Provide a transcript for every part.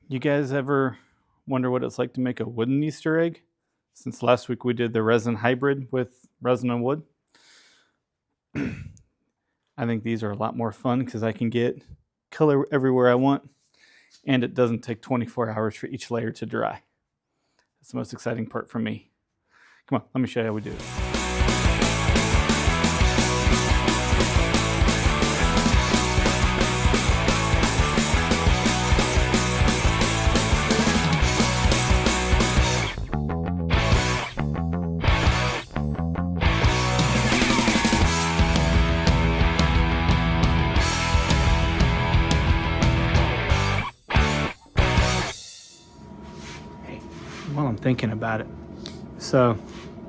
You guys ever wonder what it's like to make a wooden Easter egg? Since last week we did the resin hybrid with resin and wood. I think these are a lot more fun because I can get color everywhere I want, and it doesn't take 24 hours for each layer to dry. That's the most exciting part for me. Come on, let me show you how we do it. While I'm thinking about it. So,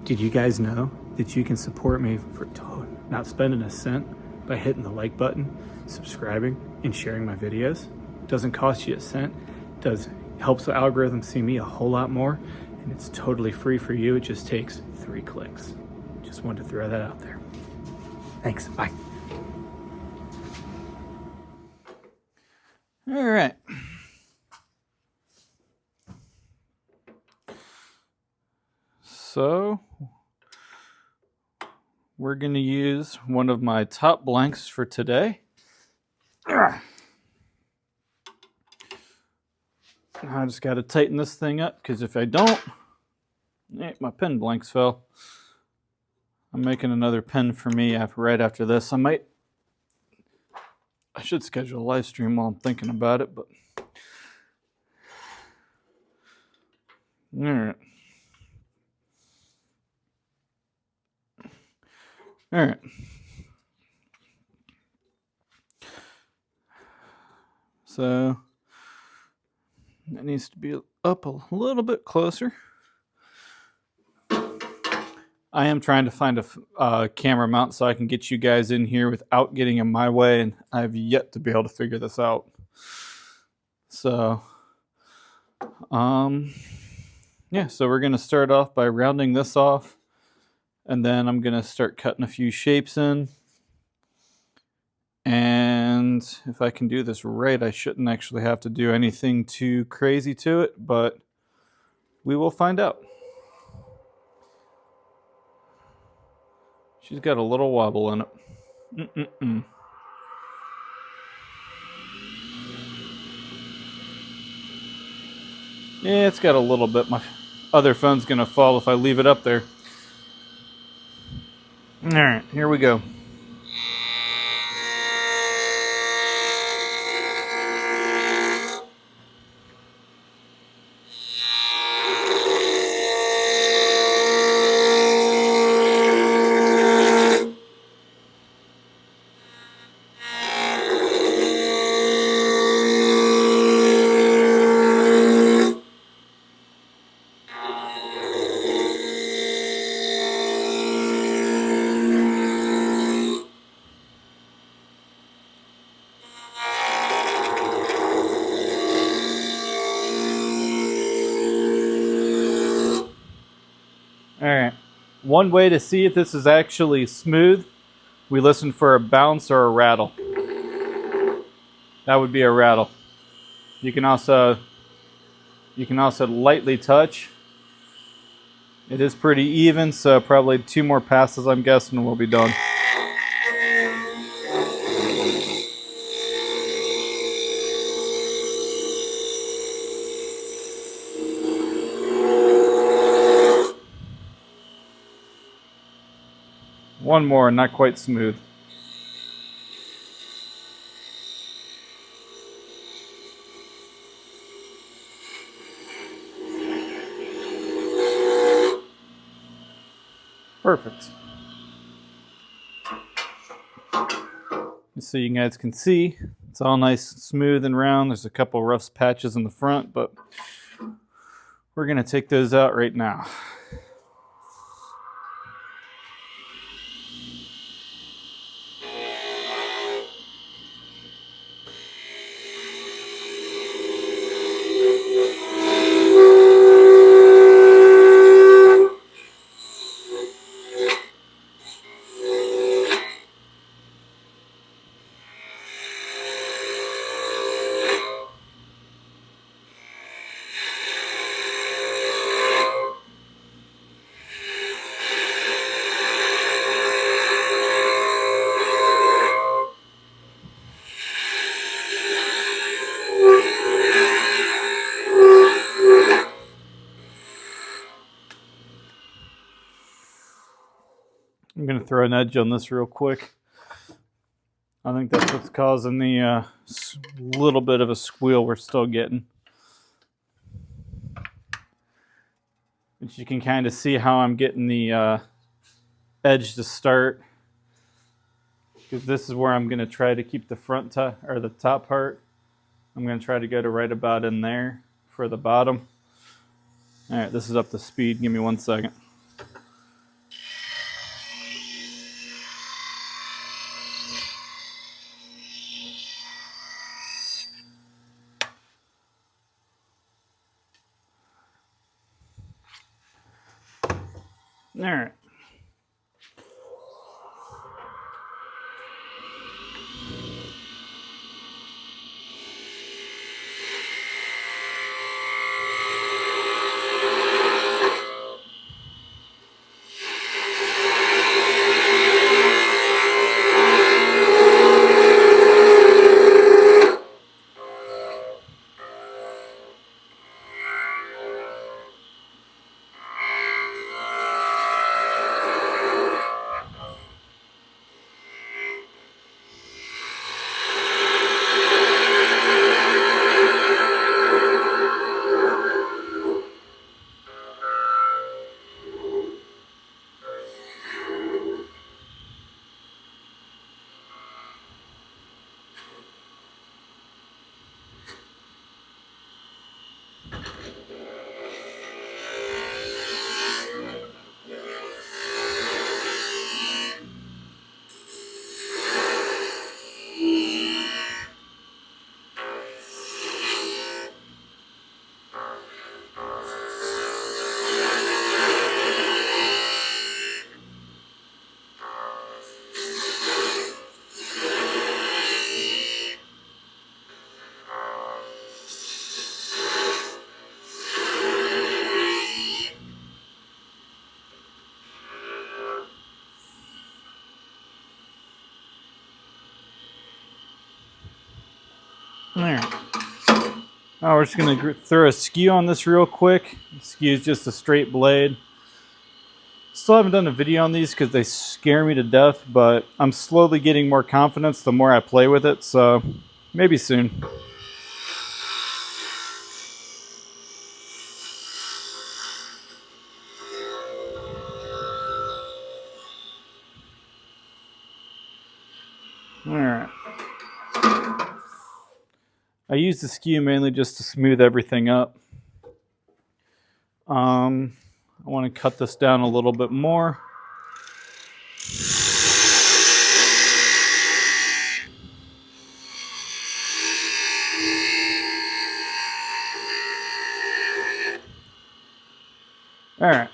did you guys know that you can support me for not spending a cent by hitting the like button, subscribing, and sharing my videos? Doesn't cost you a cent. Helps the algorithm see me a whole lot more, and it's totally free for you. It just takes 3 clicks. Just wanted to throw that out there. Thanks. Bye. All right. So we're going to use one of my top blanks for today. I just got to tighten this thing up because if I don't, my pen blanks fell. I'm making another pen for me right after this. I should schedule a live stream while I'm thinking about it, but all right. All right. So that needs to be up a little bit closer. I am trying to find a camera mount so I can get you guys in here without getting in my way, and I've yet to be able to figure this out. So, yeah, so we're going to start off by rounding this off, and then I'm going to start cutting a few shapes in. And if I can do this right, I shouldn't actually have to do anything too crazy to it, but we will find out. She's got a little wobble in it. Yeah, it's got a little bit. My other phone's going to fall if I leave it up there. All right, here we go. All right. One way to see if this is actually smooth, we listen for a bounce or a rattle. That would be a rattle. You can also lightly touch. It is pretty even, so probably 2 more passes, I'm guessing, and we'll be done. One more, not quite smooth. Perfect. So you guys can see, it's all nice, smooth, and round. There's a couple rough patches in the front, but we're going to take those out right now. throw an edge on this real quick. I think that's what's causing the little bit of a squeal we're still getting. But you can kind of see how I'm getting the edge to start, because this is where I'm going to try to keep the front or the top part. I'm going to try to go to right about in there for the bottom. All right, this is up to speed. Give me 1 second. All right. There. Now we're just going to throw a skew on this real quick. The skew is just a straight blade. Still haven't done a video on these because they scare me to death, but I'm slowly getting more confidence the more I play with it, so maybe soon. Alright. I use the skew mainly just to smooth everything up. I want to cut this down a little bit more. Alright.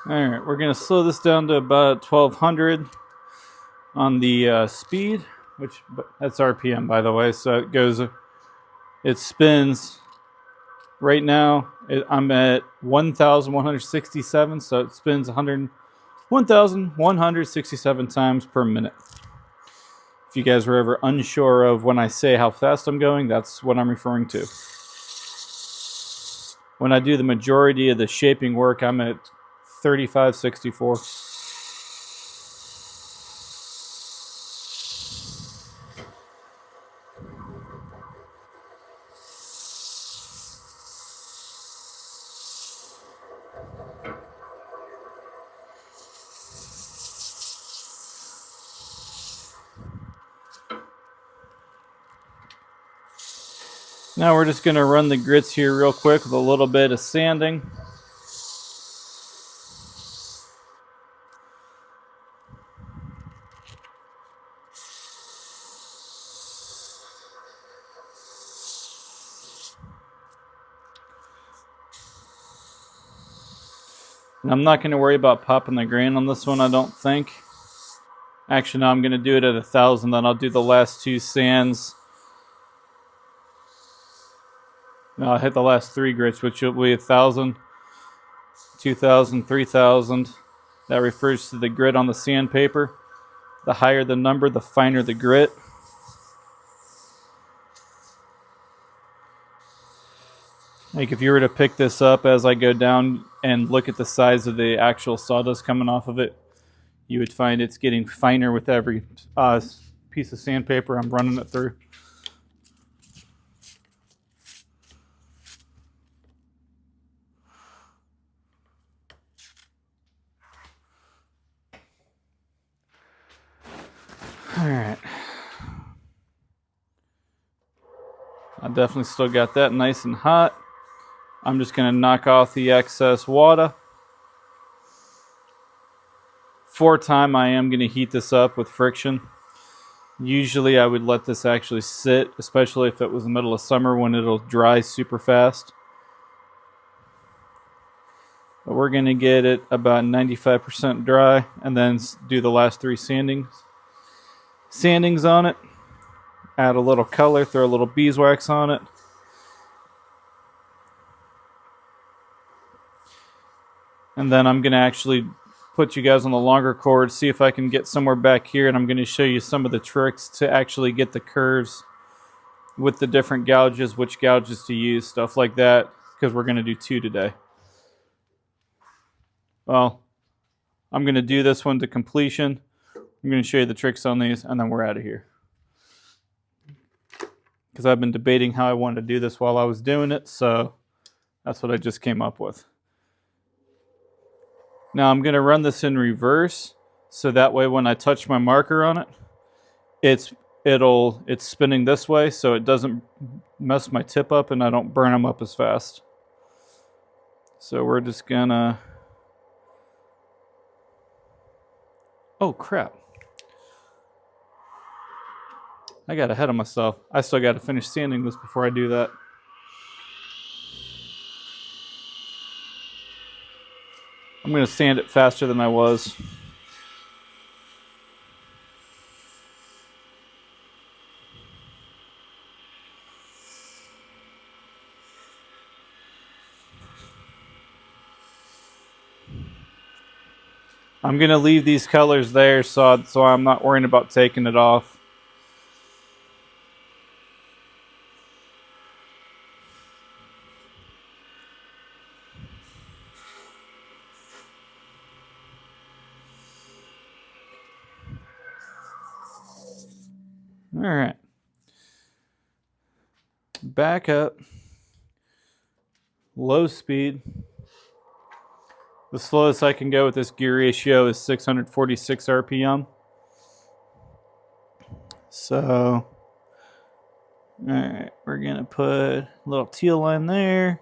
Alright, we're going to slow this down to about 1200 on the speed, which that's RPM by the way, so it spins. Right now I'm at 1,167, so it spins 1,167 times per minute. If you guys were ever unsure of when I say how fast I'm going, that's what I'm referring to. When I do the majority of the shaping work, I'm at 3564. Now we're just going to run the grits here real quick with a little bit of sanding. And I'm not going to worry about popping the grain on this one, I don't think. Actually, no, I'm going to do it at 1,000, then I'll do the last two sands. No, I'll hit the last three grits, which will be 1,000, 2,000, 3,000. That refers to the grit on the sandpaper. The higher the number, the finer the grit. Like if you were to pick this up as I go down and look at the size of the actual sawdust coming off of it, you would find it's getting finer with every piece of sandpaper I'm running it through. All right. I definitely still got that nice and hot. I'm just going to knock off the excess water. For time, I am going to heat this up with friction. Usually I would let this actually sit, especially if it was the middle of summer when it'll dry super fast. But we're going to get it about 95% dry and then do the last 3 sandings on it. Add a little color, throw a little beeswax on it. And then I'm going to actually put you guys on the longer cord, see if I can get somewhere back here, and I'm going to show you some of the tricks to actually get the curves with the different gouges, which gouges to use, stuff like that, because we're going to do 2 today. Well, I'm going to do this one to completion. I'm going to show you the tricks on these, and then we're out of here. Because I've been debating how I wanted to do this while I was doing it, so that's what I just came up with. Now I'm going to run this in reverse, so that way when I touch my marker on it, it's spinning this way, so it doesn't mess my tip up and I don't burn them up as fast. So we're just gonna... Oh crap. I got ahead of myself. I still got to finish sanding this before I do that. I'm going to sand it faster than I was. I'm going to leave these colors there so I'm not worrying about taking it off. All right. Back up. Low speed. The slowest I can go with this gear ratio is 646 RPM. So, all right, we're gonna put a little teal line there,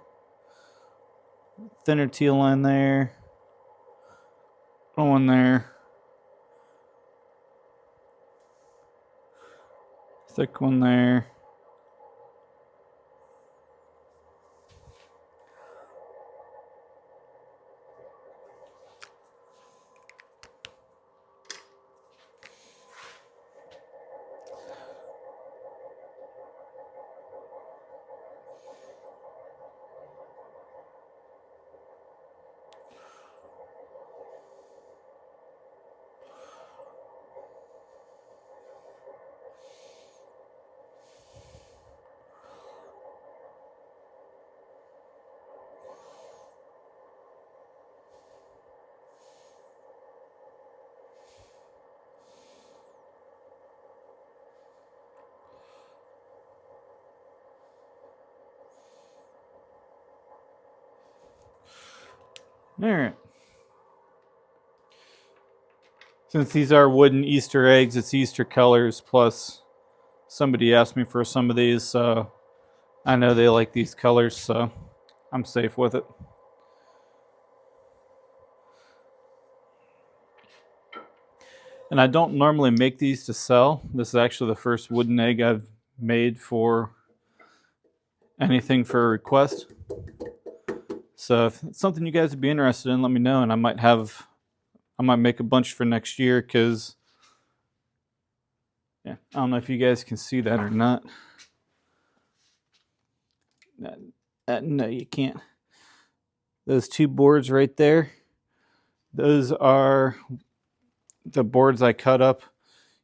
thinner teal line there, one there, thick one there. All right. Since these are wooden Easter eggs, it's Easter colors, plus somebody asked me for some of these, so I know they like these colors, so I'm safe with it. And I don't normally make these to sell. This is actually the first wooden egg I've made for anything for a request. So if it's something you guys would be interested in, let me know, and I might make a bunch for next year, because yeah, I don't know if you guys can see that or not. No, you can't. Those 2 boards right there, those are the boards I cut up.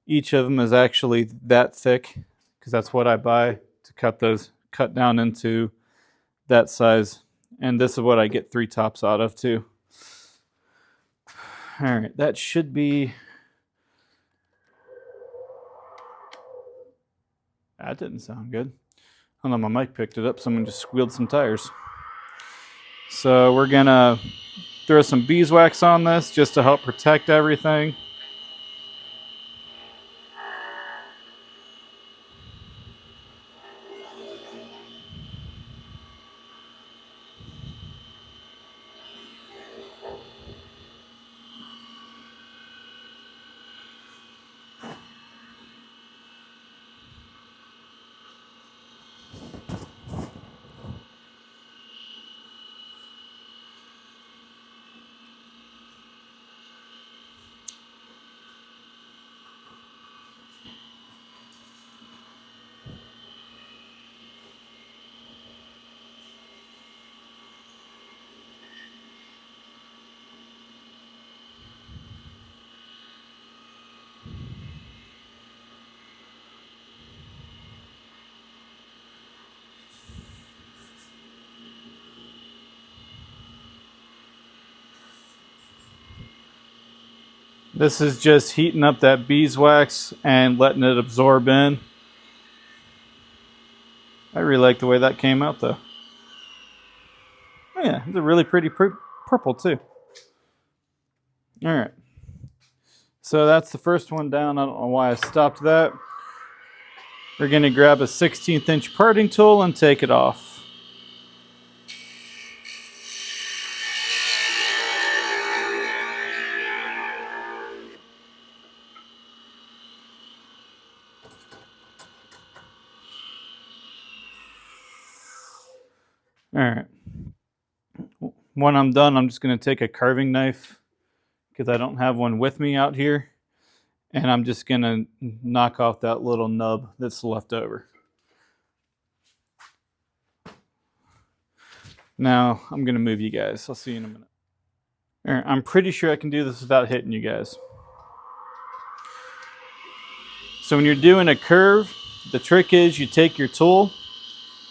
Each of them is actually that thick, because that's what I buy to cut down into that size. And this is what I get 3 tops out of too. All right, that should be... That didn't sound good. I don't know, my mic picked it up. Someone just squealed some tires. So we're gonna throw some beeswax on this just to help protect everything. This is just heating up that beeswax and letting it absorb in. I really like the way that came out though. Oh yeah, it's a really pretty purple too. All right. So that's the first one down. I don't know why I stopped that. We're going to grab a 16th inch parting tool and take it off. All right. When I'm done, I'm just going to take a carving knife because I don't have one with me out here. And I'm just going to knock off that little nub that's left over. Now, I'm going to move you guys. I'll see you in a minute. All right, I'm pretty sure I can do this without hitting you guys. So when you're doing a curve, the trick is you take your tool,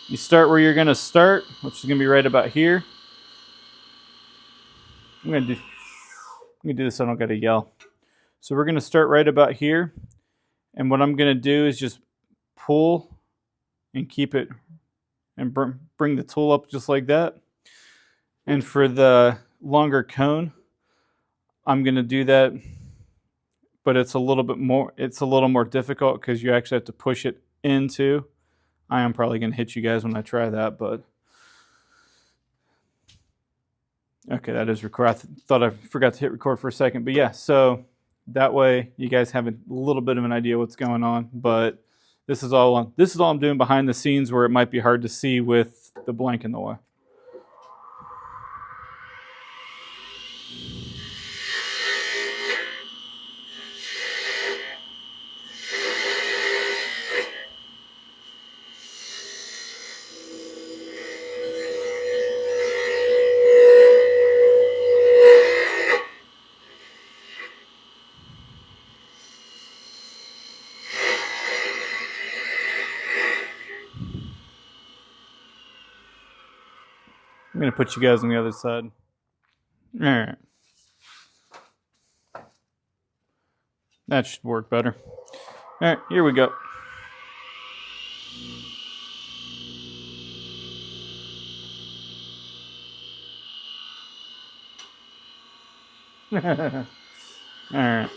you start where you're going to start, which is going to be right about here. I'm going to do this so I don't got to yell. So we're going to start right about here. And what I'm going to do is just pull and keep it and bring the tool up just like that. And for the longer cone, I'm going to do that, but it's a little more difficult because you actually have to push it into. I am probably going to hit you guys when I try that, but okay, that is record. I thought I forgot to hit record for a second, but yeah, so that way you guys have a little bit of an idea what's going on. But this is all I'm doing behind the scenes where it might be hard to see with the blank in the way. I'm going to put you guys on the other side. All right. That should work better. All right, here we go. All right.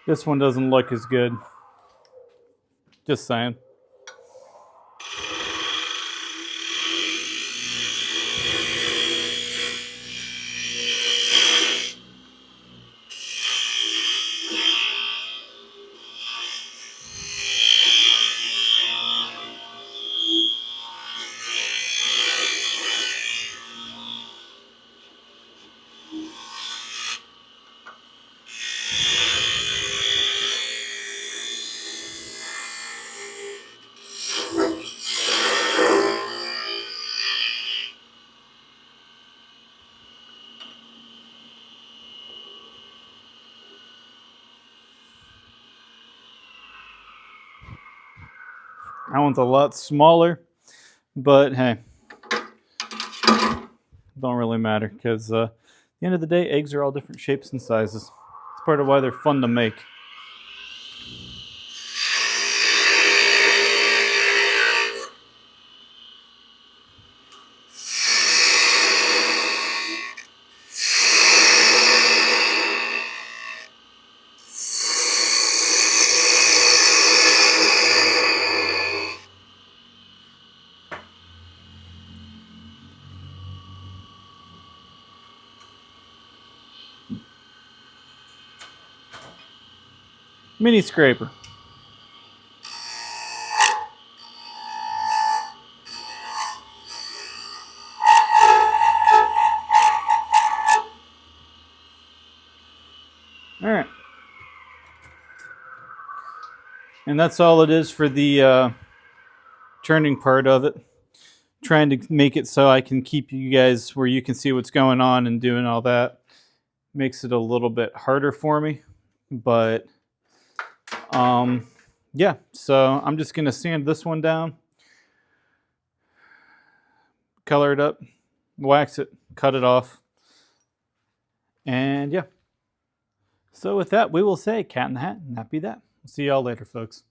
This one doesn't look as good. Just saying. That one's a lot smaller, but hey, don't really matter because at the end of the day, eggs are all different shapes and sizes. It's part of why they're fun to make. Mini scraper. All right. And that's all it is for the turning part of it. Trying to make it so I can keep you guys where you can see what's going on and doing all that. Makes it a little bit harder for me. But yeah, so I'm just going to sand this one down, color it up, wax it, cut it off. And yeah. So with that, we will say cat in the hat, and that be that. See y'all later, folks.